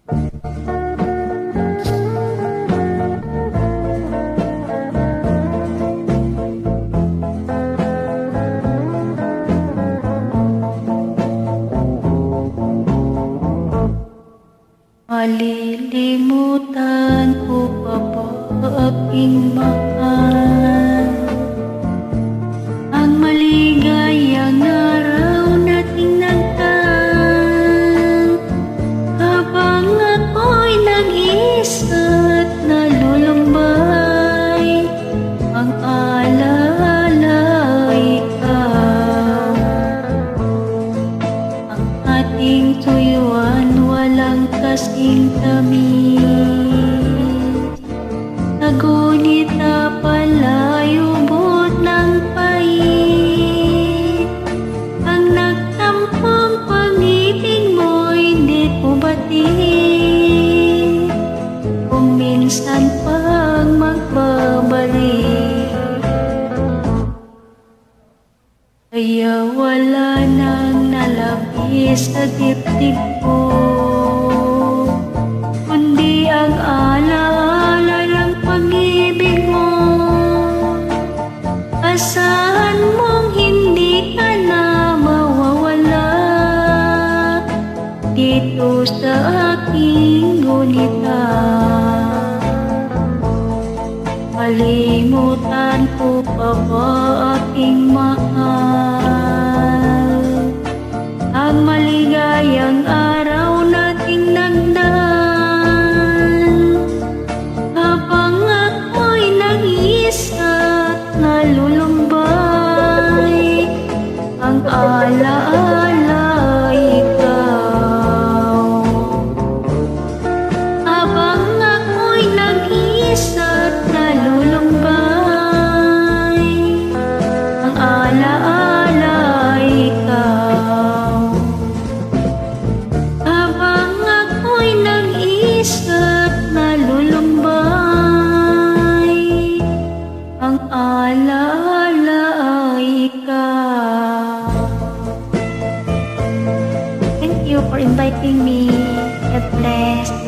Malilimutan ko pa ba aking mahal ang maligayang araw nating nagtaan, habang ako'y nag-iisa't nalulumbay, ang alaala ikaw. Ang ating tuyuan walang kasing tamis, ngunit napalayubot ng pait. Ang nagtampong pag-ibig mo'y di ko batid, kung minsan pang magbabalik. Kaya wala nang nalabis sa dibdib ko, kundi ang alaala ng pag-ibig mo. Asahan mong hindi ka na mawawala dito sa aking gunita. Kalimutan ko pa ba aking mahal ang maligayang araw nating nagdaan, habang ako'y nag-iisa't nalulumbay, ang alaala ikaw. Habang ako'y nag-iisa't nalulumbay, ang alaala ikaw. Habang ako'y nag-iisa't nalulumbay, ang alaala ikaw. Thank you for inviting me. God bless.